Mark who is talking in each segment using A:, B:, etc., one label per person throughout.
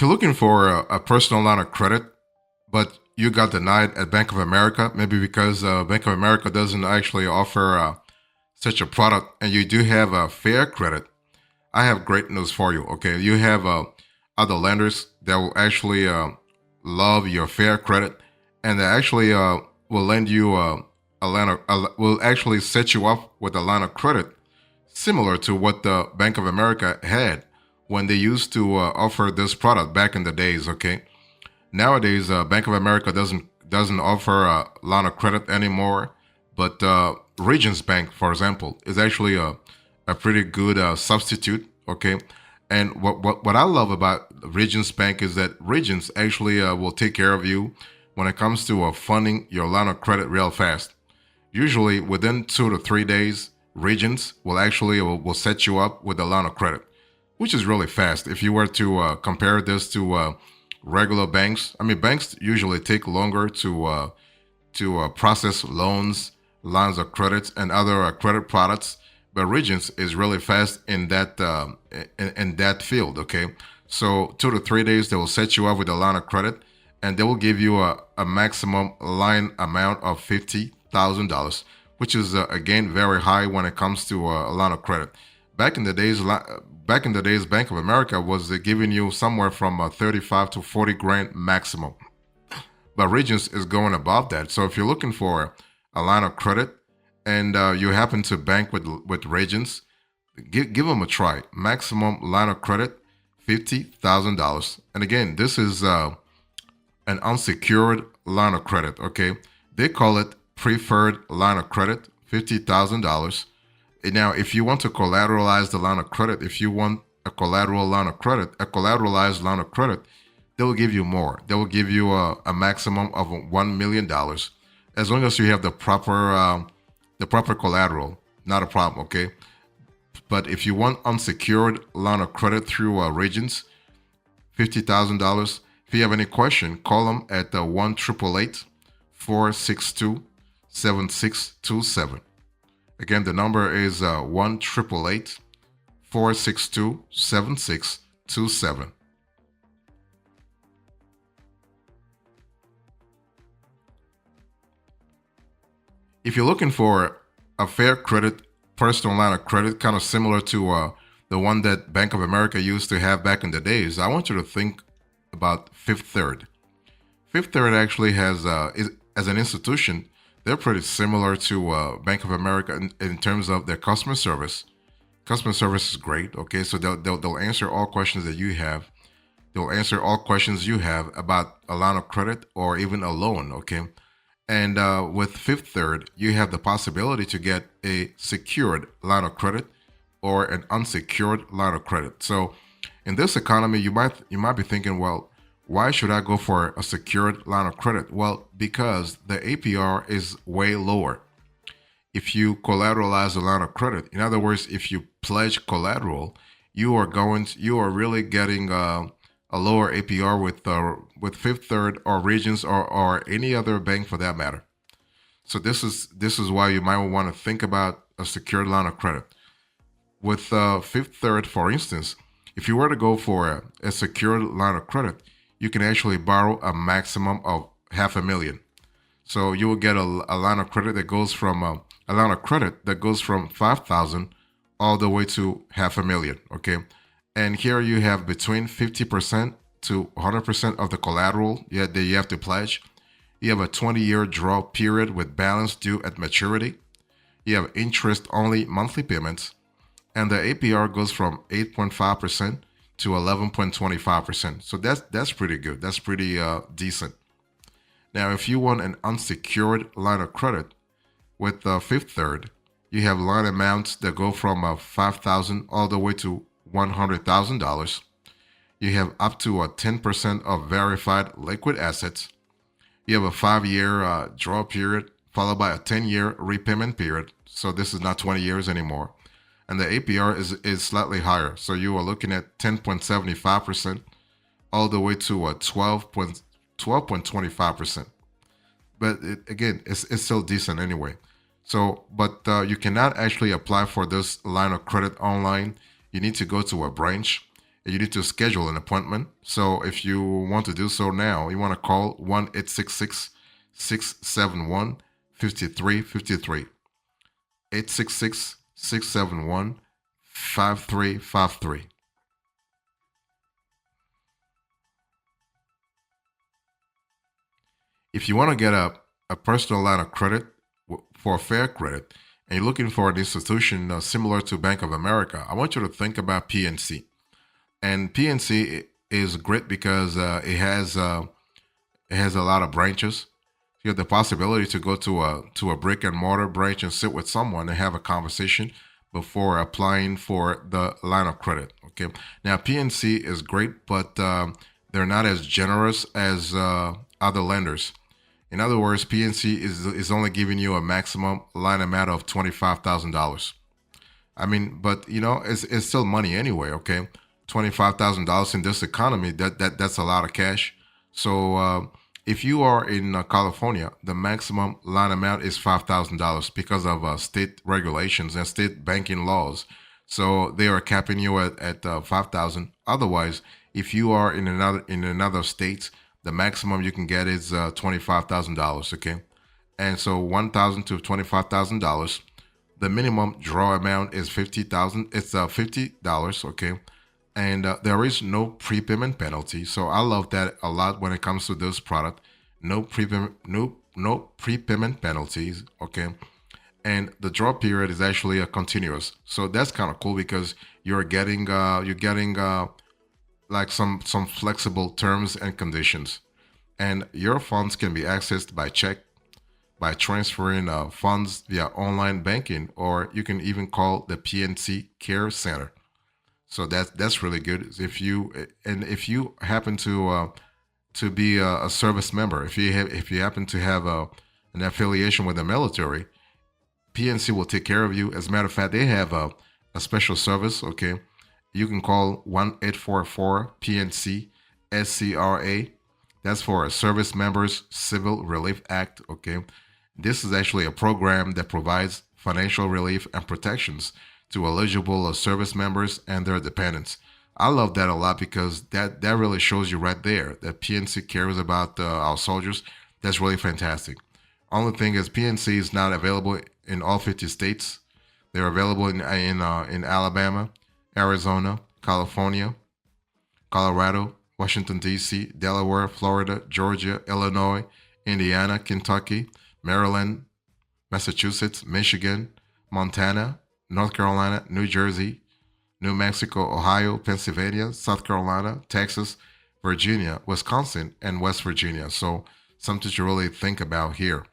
A: If you're looking for a personal line of credit, but you got denied at Bank of America, maybe because Bank of America doesn't actually offer such a product, and you do have a fair credit, I have great news for you. Okay, you have other lenders that will actually love your fair credit, and they actually will lend you a line of, will actually set you up with a line of credit similar to what the Bank of America had when they used to offer this product back in the days. Okay, nowadays Bank of America doesn't offer a line of credit anymore, but Regions Bank, for example, is actually a pretty good substitute. Okay, and what I love about Regions Bank is that Regions actually will take care of you when it comes to funding your line of credit real fast. Usually within 2 to 3 days, Regions will actually will set you up with a line of credit, which is really fast. If you were to compare this to regular banks, I mean, banks usually take longer to process loans, lines of credits, and other credit products. But Regions is really fast in that field. Okay, so 2 to 3 days they will set you up with a line of credit, and they will give you a maximum line amount of $50,000, which is again very high when it comes to a line of credit. Back in the days, Bank of America was giving you somewhere from 35 to 40 grand maximum, but Regions is going above that. So if you're looking for a line of credit and you happen to bank with Regions, give them a try. Maximum line of credit, $50,000. And again, this is an unsecured line of credit. Okay, they call it preferred line of credit, $50,000. Now, if you want to collateralize the line of credit, if you want a collateral line of credit, a collateralized line of credit, they will give you more. They will give you a maximum of $1 million, as long as you have the proper collateral. Not a problem, okay? But if you want unsecured line of credit through Regions, $50,000. If you have any question, call them at 1-888-462-7627. Again, the number is 1-888-462-7627. If you're looking for a fair credit personal line of credit, kind of similar to the one that Bank of America used to have back in the days, I want you to think about Fifth Third. Fifth Third actually has, as an institution, they're pretty similar to Bank of America in terms of their customer service. Customer service is great. Okay, so they'll answer all questions that you have. They'll answer all questions you have about a line of credit or even a loan. Okay, and with Fifth Third, you have the possibility to get a secured line of credit or an unsecured line of credit. So in this economy, you might be thinking, well, why should I go for a secured line of credit? Well, because the APR is way lower. If you collateralize a line of credit, in other words, if you pledge collateral, you are really getting a lower APR with Fifth Third or Regions or any other bank for that matter. So this is why you might want to think about a secured line of credit. With Fifth Third, for instance, if you were to go for a secured line of credit, you can actually borrow a maximum of $500,000. So you will get a line of credit that goes from $5,000 all the way to $500,000. Okay, and here you have between 50% to 100% of the collateral that you have to pledge. You have a 20-year draw period with balance due at maturity. You have interest-only monthly payments, and the APR goes from 8.5% to 11.25%. So that's pretty good. That's pretty decent. Now, if you want an unsecured line of credit with Fifth Third, you have line amounts that go from $5,000 all the way to $100,000. You have up to 10% of verified liquid assets. You have a 5-year draw period followed by a 10-year repayment period. So this is not 20 years anymore. And the APR is slightly higher. So you are looking at 10.75% all the way to 12.25%. But again, it's still decent anyway. So, but you cannot actually apply for this line of credit online. You need to go to a branch. and you need to schedule an appointment. So if you want to do so now, you want to call 1-866-671-5353. 866-671-5353. If you want to get a personal line of credit for fair credit, and you're looking for an institution similar to Bank of America, I want you to think about PNC. And PNC is great because it has a lot of branches. You have the possibility to go to a brick and mortar branch and sit with someone and have a conversation before applying for the line of credit. Okay. Now PNC is great, but they're not as generous as other lenders. In other words, PNC is only giving you a maximum line amount of $25,000. I mean, but it's still money anyway. Okay, $25,000 in this economy, that's a lot of cash. So if you are in California, the maximum line amount is $5,000 because of state regulations and state banking laws. So they are capping you at 5,000. Otherwise, if you are in another state, the maximum you can get is $25,000. Okay, and so $1,000 to $25,000. The minimum draw amount is 50,000. It's $50. Okay, and there is no prepayment penalty. So I love that a lot when it comes to this product. No prepayment, no prepayment penalties. Okay, and the draw period is actually a continuous. So that's kind of cool because you're getting like some flexible terms and conditions, and your funds can be accessed by check, by transferring funds via online banking, or you can even call the PNC Care Center. So that's really good. If you happen to be a service member, if you happen to have an affiliation with the military, PNC will take care of you. As a matter of fact, they have a special service. Okay, you can call 1-844-PNC-SCRA. That's for a Service Members Civil Relief Act. Okay, this is actually a program that provides financial relief and protections to eligible service members and their dependents. I love that a lot because that really shows you right there that PNC cares about our soldiers. That's really fantastic. Only thing is PNC is not available in all 50 states. They're available in Alabama, Arizona, California, Colorado, Washington, D.C., Delaware, Florida, Georgia, Illinois, Indiana, Kentucky, Maryland, Massachusetts, Michigan, Montana, North Carolina, New Jersey, New Mexico, Ohio, Pennsylvania, South Carolina, Texas, Virginia, Wisconsin, and West Virginia. So something to really think about here.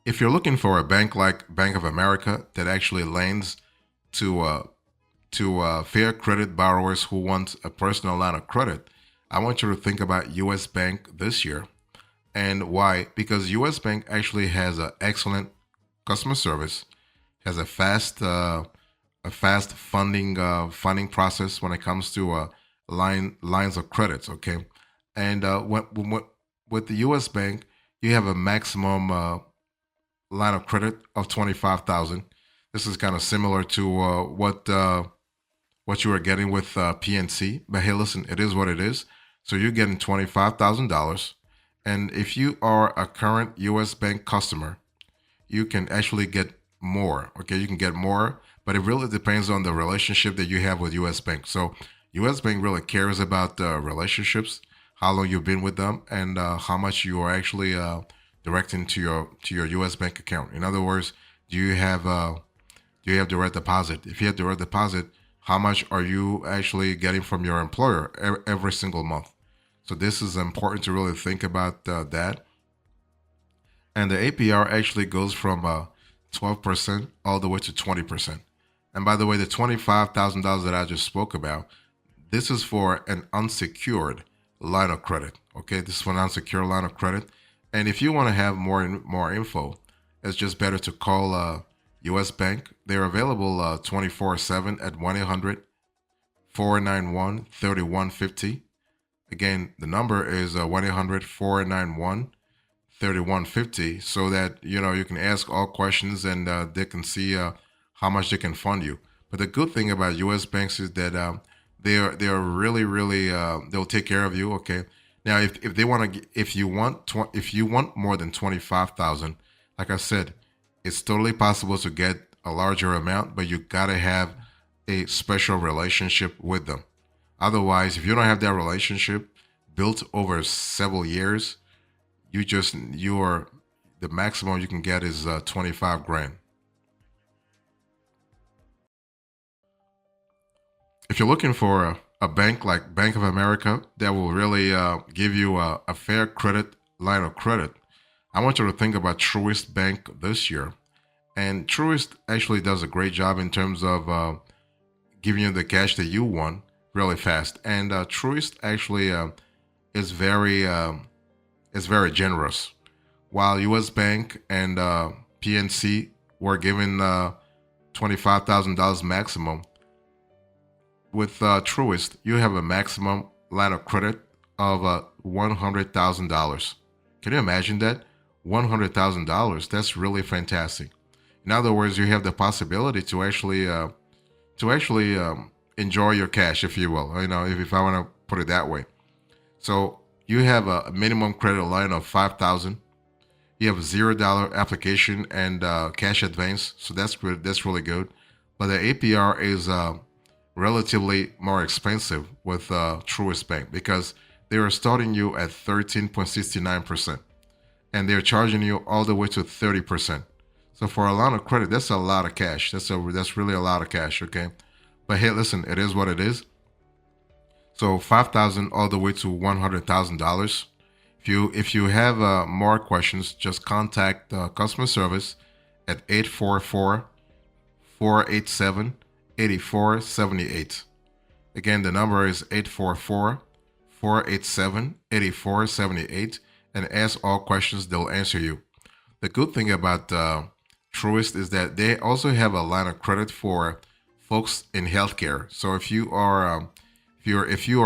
A: If you're looking for a bank like Bank of America that actually lends to fair credit borrowers who want a personal line of credit, I want you to think about U.S. Bank this year. And why? Because U.S. Bank actually has an excellent customer service, has a fast funding process when it comes to lines of credits. Okay, and with the U.S. Bank, you have a maximum line of credit of 25,000. This is kind of similar to what you are getting with PNC. But hey, listen, it is what it is. So you're getting $25,000, and if you are a current U.S. Bank customer, you can actually get more. Okay, you can get more, but it really depends on the relationship that you have with U.S. Bank. So U.S. Bank really cares about relationships, how long you've been with them, and how much you are actually directing to your U.S. Bank account. In other words, do you have direct deposit? If you have direct deposit, how much are you actually getting from your employer every single month? So this is important to really think about that. And the APR actually goes from 12% all the way to 20%. And by the way, the $25,000 that I just spoke about, this is for an unsecured line of credit. Okay, this is for an unsecured line of credit. And if you want to have more info, it's just better to call U.S. Bank. They're available 24/7 at 1-800-491-3150. Again, the number is 1-800-491-3150. 3150, so that you can ask all questions and they can see how much they can fund you. But the good thing about U.S. banks is that they are really they'll take care of you. Okay. Now, if they want to, if you want more than 25,000, like I said, it's totally possible to get a larger amount, but you gotta have a special relationship with them. Otherwise, if you don't have that relationship built over several years, you are the maximum you can get is 25 grand. If you're looking for a bank like Bank of America that will really give you a fair credit line of credit, I want you to think about Truist Bank this year. And Truist actually does a great job in terms of giving you the cash that you want really fast. And Truist actually is very generous. While U.S. Bank and PNC were given $25,000 maximum, with Truist, you have a maximum line of credit of $100,000. Can you imagine that? $100,000. That's really fantastic. In other words, you have the possibility to actually enjoy your cash, if you will. If I want to put it that way. So you have a minimum credit line of 5,000. You have $0 application and cash advance, so that's really good. But the APR is relatively more expensive with Truist Bank because they are starting you at 13.69%, and they're charging you all the way to 30%. So for a line of credit, that's a lot of cash. That's really a lot of cash. Okay, but hey, listen, it is what it is. So 5,000 all the way to $100,000. If you have more questions, just contact customer service at 844-487-8478. Again, the number is 844-487-8478, and ask all questions. They'll answer you. The good thing about Truist is that they also have a line of credit for folks in healthcare. So if you are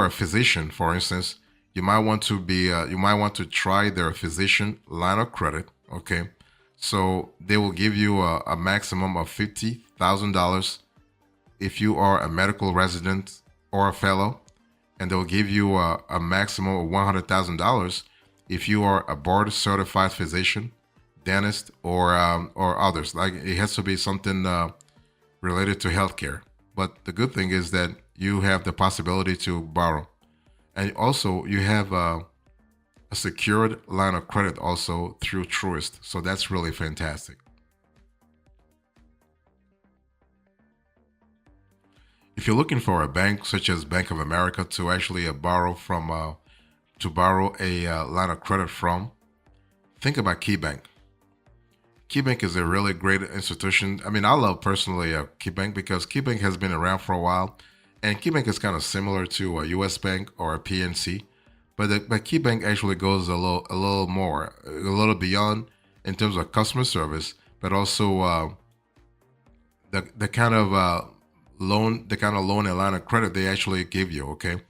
A: a physician, for instance, you might want to try their physician line of credit. Okay, so they will give you a maximum of $50,000 if you are a medical resident or a fellow, and they'll give you a maximum of $100,000 if you are a board certified physician, dentist, or others. Like, it has to be something related to healthcare. But the good thing is that you have the possibility to borrow, and also you have a secured line of credit also through Truist. So that's really fantastic. If you're looking for a bank such as Bank of America to actually borrow a line of credit from, think about KeyBank. KeyBank is a really great institution. I mean, I love personally KeyBank because KeyBank has been around for a while, and KeyBank is kind of similar to a U.S. Bank or a PNC, but KeyBank actually goes a little more, a little beyond in terms of customer service, but also the kind of loan and line of credit they actually give you. Okay,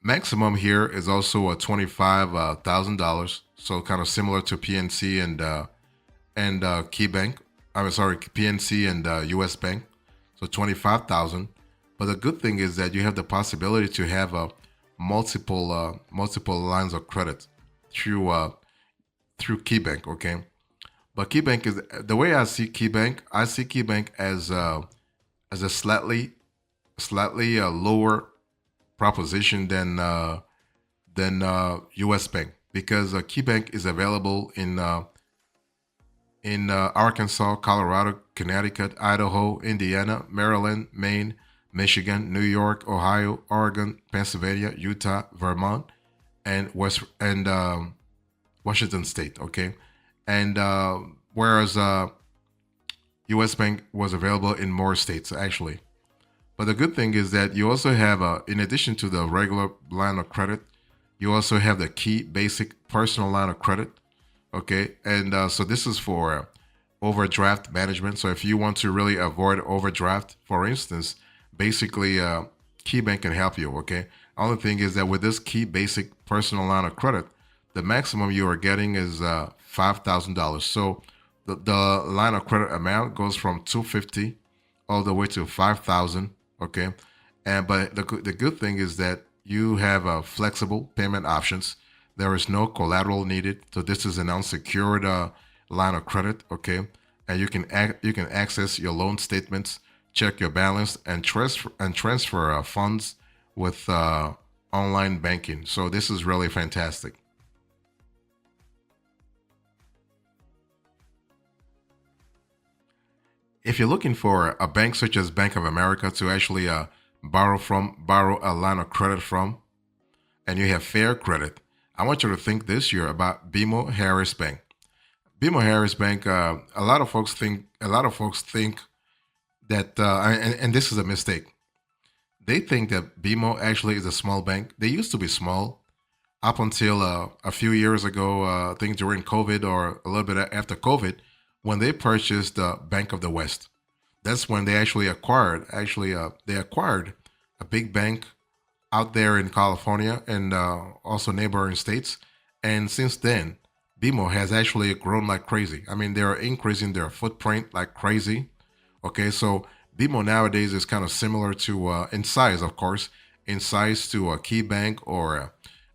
A: maximum here is also a $25,000, so kind of similar to PNC and KeyBank. I'm sorry, PNC and U.S. Bank. So 25,000. But the good thing is that you have the possibility to have multiple lines of credit through KeyBank. Okay, but KeyBank is the way I see KeyBank. I see KeyBank as a slightly lower proposition than U.S. Bank, because KeyBank is available in Arkansas, Colorado, Connecticut, Idaho, Indiana, Maryland, Maine, Michigan, New York, Ohio, Oregon, Pennsylvania, Utah, Vermont, and Washington State. Okay, and whereas U.S. Bank was available in more states actually. But the good thing is that you also have, in addition to the regular line of credit, you also have the Key Basic personal line of credit. Okay, and so this is for overdraft management. So if you want to really avoid overdraft, for instance, basically KeyBank can help you. Okay, only thing is that with this Key Basic personal line of credit, the maximum you are getting is $5,000. So the line of credit amount goes from 250 all the way to 5,000. Okay, and but the good thing is that you have flexible payment options. There is no collateral needed, so this is an unsecured line of credit. Okay, and you can access your loan statements, check your balance, and transfer funds with online banking. So this is really fantastic. If you're looking for a bank such as Bank of America to actually borrow a line of credit from, and you have fair credit, I want you to think this year about BMO Harris Bank. BMO Harris Bank. A lot of folks think that, and this is a mistake. They think that BMO actually is a small bank. They used to be small up until a few years ago. I think during COVID or a little bit after COVID, when they purchased Bank of the West. That's when they they acquired a big bank out there in California and also neighboring states. And since then, BMO has actually grown like crazy. I mean, they're increasing their footprint like crazy. Okay, so BMO nowadays is kind of similar to, in size, of course, in size to a Key Bank or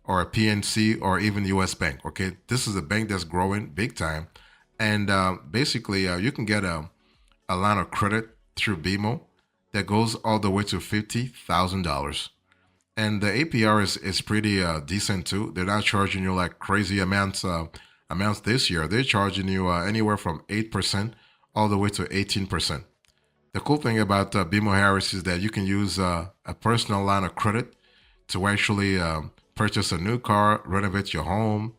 A: a PNC or even US Bank. Okay, this is a bank that's growing big time, and basically you can get a line of credit through BMO that goes all the way to $50,000. And the APR is pretty decent too. They're not charging you like crazy amounts this year. They're charging you anywhere from 8% all the way to 18%. The cool thing about BMO Harris is that you can use a personal line of credit to actually purchase a new car, renovate your home.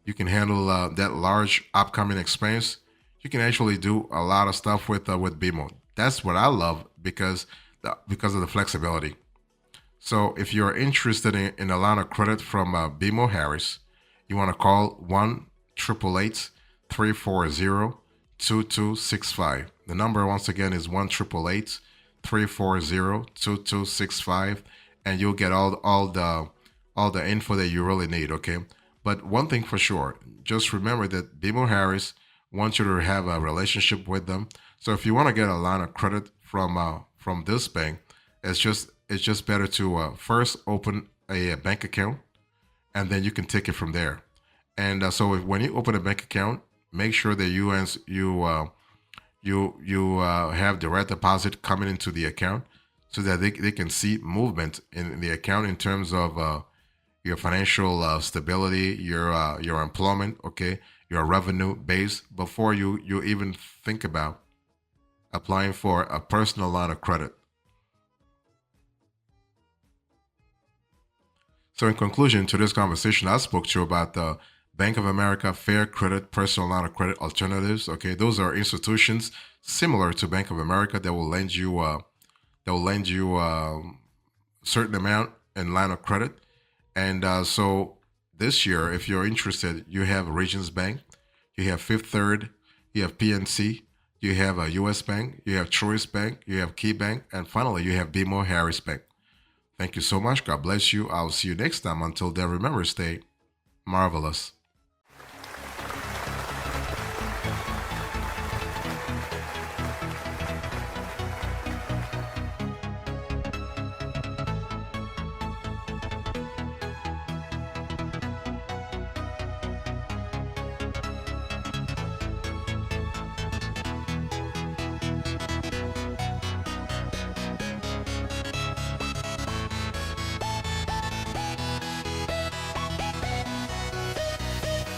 A: You can handle that large upcoming expense. You can actually do a lot of stuff with BMO. That's what I love because of the flexibility. So if you're interested in a line of credit from BMO Harris, you want to call 1-888-340-2265. The number once again is 1-888-340-2265, and you'll get all the info that you really need. Okay, but one thing for sure, just remember that BMO Harris wants you to have a relationship with them. So if you want to get a line of credit from this bank, it's just better to first open a bank account, and then you can take it from there. And when you open a bank account, make sure that you have direct deposit coming into the account, so that they can see movement in the account in terms of your financial stability, your employment, okay, your revenue base, before you even think about applying for a personal line of credit. So in conclusion to this conversation, I spoke to you about the Bank of America Fair Credit Personal Line of Credit Alternatives. Okay, those are institutions similar to Bank of America that will lend you certain amount in line of credit. And so this year, if you're interested, you have Regions Bank, you have Fifth Third, you have PNC, you have a US Bank, you have Truist Bank, you have Key Bank, and finally you have BMO Harris Bank. Thank you so much. God bless you. I'll see you next time. Until then, remember, stay marvelous.